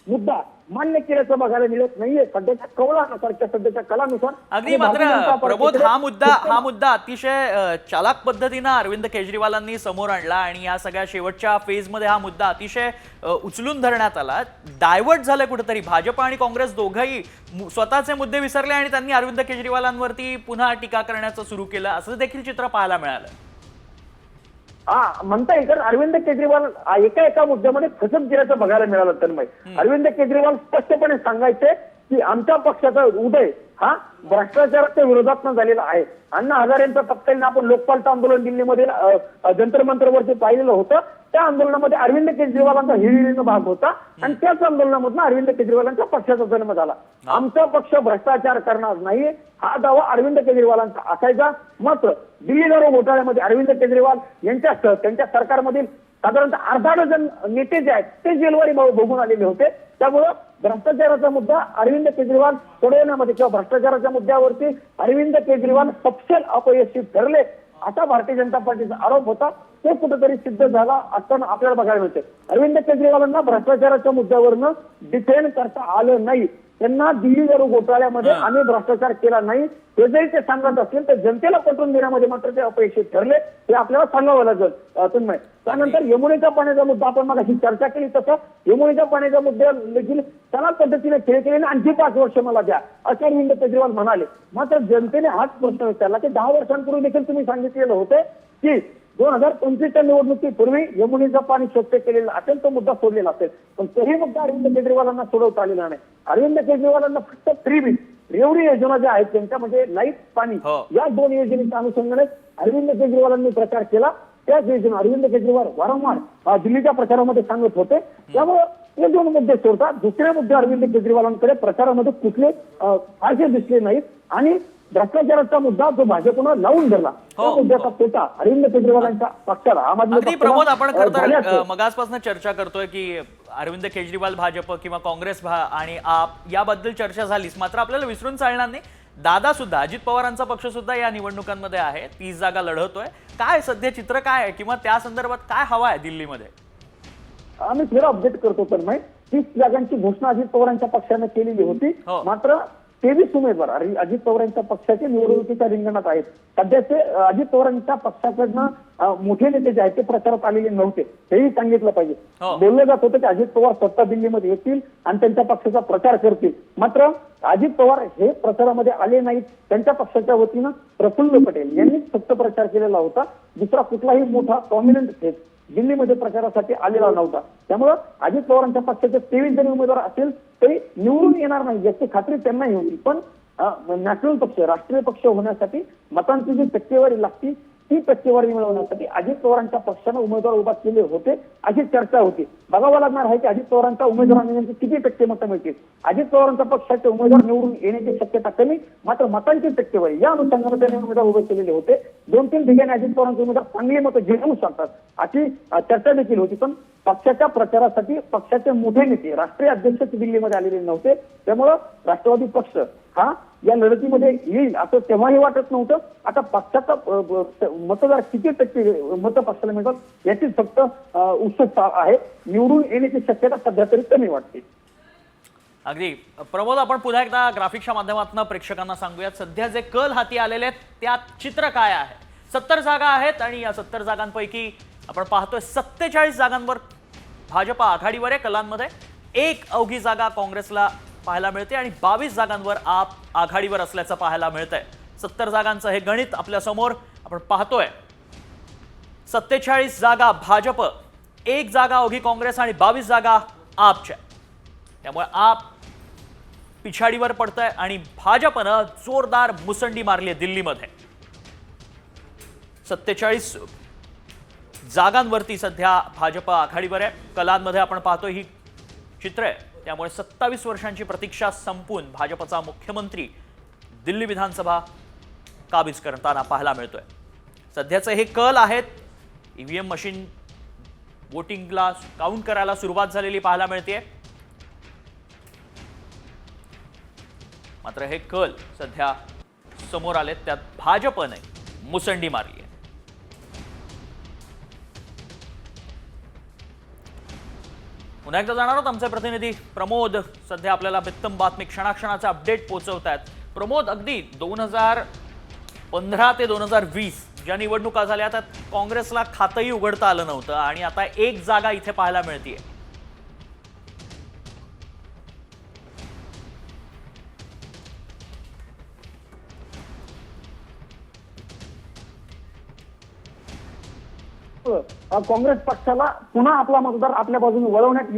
मुद्दा मान्य केल्याचं बघायला मिळत नाहीये सध्याच्या कौलानुसार, सध्याच्या कलानुसार. अगदी मात्र प्रबोध हा मुद्दा अतिशय चालाक पद्धतीनं अरविंद केजरीवालांनी समोर आणला आणि या सगळ्या शेवटच्या फेजमध्ये हा मुद्दा अतिशय उचलून धरण्यात आला. डायव्हर्ट झालं कुठेतरी. भाजप आणि काँग्रेस दोघंही स्वतःचे मुद्दे विसरले आणि त्यांनी अरविंद केजरीवालांवरती पुन्हा टीका करण्याचं सुरू केलं, असं देखील चित्र पाहायला मिळालं. म्हणता येईल, कारण अरविंद केजरीवाल एका मुद्द्यामध्ये फसत गेल्याचं बघायला मिळालं. तन्मय, अरविंद केजरीवाल स्पष्टपणे सांगायचे की आमच्या पक्षाचा उदय हा भ्रष्टाचाराच्या विरोधात झालेला आहे. अण्णा हजारेंचं तत्कालीन आपण लोकपालचं आंदोलन दिल्लीमध्ये जंतर मंतरवरती पाहिलेलं होतं. त्या आंदोलनामध्ये अरविंद केजरीवालांचा हिरिरीचा भाग होता आणि त्याच आंदोलनामधून अरविंद केजरीवालांच्या पक्षाचा जन्म झाला. आमचा पक्ष भ्रष्टाचार करणार नाही हा दावा अरविंद केजरीवालांचा असायचा. मात्र दिल्ली दारू घोटाळ्यामध्ये अरविंद केजरीवाल यांच्यासह त्यांच्या सरकारमधील साधारणतः अर्धा डझन नेते जे आहेत ते जेलवारी भोगून आलेले होते. त्यामुळं भ्रष्टाचाराचा मुद्दा अरविंद केजरीवाल सोडवण्यामध्ये किंवा भ्रष्टाचाराच्या मुद्द्यावरती अरविंद केजरीवाल सपशेल अपयशी ठरले असा भारतीय जनता पार्टीचा आरोप होता. ते कुठेतरी सिद्ध झाला असताना आपल्याला बघायला मिळते. अरविंद केजरीवालांना भ्रष्टाचाराच्या मुद्द्यावरनं डिफेंड करता आलं नाही. त्यांना दिल्ली दारू घोटाळ्यामध्ये आम्ही भ्रष्टाचार केला नाही हे जरी ते सांगत असतील तर जनतेला पटवून देण्यामध्ये मात्र ते अपयशी ठरले हे आपल्याला सांगावं लागेल. तुम्ही त्यानंतर यमुनेच्या पाण्याचा मुद्दा आपण मग अशी चर्चा केली, तसं यमुनेच्या पाण्याच्या मुद्द्यावर देखील त्याला पद्धतीने खेळ केले आणखी 5 वर्ष मला द्या असे अरविंद केजरीवाल म्हणाले. मात्र जनतेने हाच प्रश्न विचारला की 10 वर्षांपूर्वी देखील तुम्ही सांगितलेलं होतं की 2025च्या निवडणुकीपूर्वी यमुनेचं पाणी स्वच्छ केलेलं असेल तो मुद्दा सोडलेला असेल, पण तोही मुद्दा अरविंद केजरीवालांना सोडवता आलेला नाही. अरविंद केजरीवालांना फक्त फ्रीबीज रेवडी योजना ज्या आहेत त्यांच्या म्हणजे लाईट पाणी या 2 योजनेच्या अनुषंगाने अरविंद केजरीवालांनी प्रचार केला. त्याच योजना अरविंद केजरीवाल वारंवार दिल्लीच्या प्रचारामध्ये सांगत होते. त्यामुळे हे 2 मुद्दे सोडतात. दुसरे मुद्दे अरविंद केजरीवालांकडे प्रचारामध्ये कुठले फारसे दिसले नाहीत आणि भ्रष्टाचाराचा मुद्दा जो भाजपनं लावून धरला त्या मुद्द्याचा तोटा अरविंद केजरीवालांच्या पक्षाला अगदी प्रमोद आपण खरं मगासपासून चर्चा करतोय की अरविंद केजरीवाल भाजप किंवा काँग्रेस आणि आप याबद्दल चर्चा झालीच. मात्र आपल्याला विसरून चालणार नाही दादा सुद्धा अजित पवारांचा पक्ष सुद्धा या निवडणुकांमध्ये आहे. 30 जागा लढवतोय. काय सध्या चित्र काय आहे किंवा त्या संदर्भात काय हवा आहे दिल्लीमध्ये? आम्ही थोडं अपडेट करतो. तर 30 जागांची घोषणा अजित पवारांच्या पक्षाने केलेली होती. मात्र 23 उमेदवार अजित पवारांच्या पक्षाचे निवडणुकीच्या रिंगणात आहेत. सध्याचे अजित पवारांच्या पक्षाकडनं मोठे नेते जे आहेत ते प्रचारात आलेले नव्हते हेही सांगितलं पाहिजे. बोललं जात होतं की अजित पवार स्वतः दिल्लीमध्ये येतील आणि त्यांच्या पक्षाचा प्रचार करतील. मात्र अजित पवार हे प्रचारामध्ये आले नाहीत. त्यांच्या पक्षाच्या वतीनं प्रफुल्ल पटेल यांनीच फक्त प्रचार केलेला होता. दुसरा कुठलाही मोठा प्रॉमिनंट फेस दिल्लीमध्ये प्रचारासाठी आलेला नव्हता. त्यामुळं अजित पवारांच्या पक्षाचे 23 जरी उमेदवार असेल तरी निवडून येणार नाही याची खात्री त्यांनाही होती. पण नॅशनल पक्ष राष्ट्रीय पक्ष होण्यासाठी मतांची जी टक्केवारी लागती ती टक्केवारी मिळवण्यासाठी अजित पवारांच्या पक्षानं उमेदवार उभा केले होते अशी चर्चा होती. बघावं लागणार आहे की अजित पवारांच्या उमेदवारांनी किती टक्के मतं मिळतील. अजित पवारांच्या पक्षाचे उमेदवार निवडून येण्याची शक्यता कमी, मात्र मतांची टक्केवारी या अनुषंगाने त्यांनी उमेदवार उभे केलेले होते. 2-3 ठिकाणी अजित पवारांचे उमेदवार चांगली मतं जिंकू शकतात अशी चर्चा देखील होती. पण पक्षाच्या प्रचारासाठी पक्षाचे मोठे नेते राष्ट्रीय अध्यक्ष दिल्लीमध्ये आलेले नव्हते. त्यामुळं राष्ट्रवादी पक्ष हा या लढतीमध्ये येईल असं तेव्हाही वाटत नव्हतं. आता पक्षाचा मतदार किती टक्के मतं पक्षाला मिळतात याचीच फक्त उत्सुकता आहे. निवडून येण्याची शक्यता सध्या तरी कमी वाटते. अगदी प्रमोद, आपण पुन्हा एकदा ग्राफिक्सच्या माध्यमातून प्रेक्षकांना सांगूयात सध्या जे कल हाती आलेले आहेत त्यात चित्र काय आहे. 70 जागा आहेत आणि या 70 जागांपैकी आपण पाहतोय 47 जागांवर भाजप आघाडीवर आहे. कलांमध्ये 1 अवघी जागा काँग्रेसला पाहायला मिळते आणि 22 जागांवर आप आघाडीवर असल्याचं पाहायला मिळतंय. 70 जागांचं हे गणित आपल्या समोर आपण पाहतोय. 47 जागा भाजप, 1 जागा अवघी काँग्रेस आणि 22 जागा आपच्या. त्यामुळे आप पिछाडीवर पडतंय आणि भाजपनं जोरदार मुसंडी मारली आहे दिल्लीमध्ये. 47 जागांवरती सध्या भाजप आघाडीवर आहे. कलांमध्ये आपण पाहतोय ही चित्र आहे. त्यामुळे 27 वर्षांची प्रतीक्षा संपून भाजपचा मुख्यमंत्री दिल्ली विधानसभा काबीज करताना पाहायला मिळतोय. सध्याचे हे कल आहेत. ईव्हीएम मशीन वोटिंगला काउंट करायला सुरुवात झालेली पाहायला मिळते. मात्र हे कल सध्या समोर आलेत त्यात भाजपने मुसंडी मारली आहे. पुन्हा एकदा जाणार आहोत आमचे प्रतिनिधी प्रमोद सध्या आपल्याला बित्तम बातमी क्षणाक्षणाचा अपडेट पोहोचवतात. प्रमोद, अगदी 2015 ते 2020 ज्या निवडणुका झाल्या त्यात काँग्रेसला खातंही उघडता आलं नव्हतं आणि आता एक जागा इथे पाहायला मिळतीये. काँग्रेस पक्षाला पुन्हा आपला मतदार आपल्या बाजूने वळवण्यात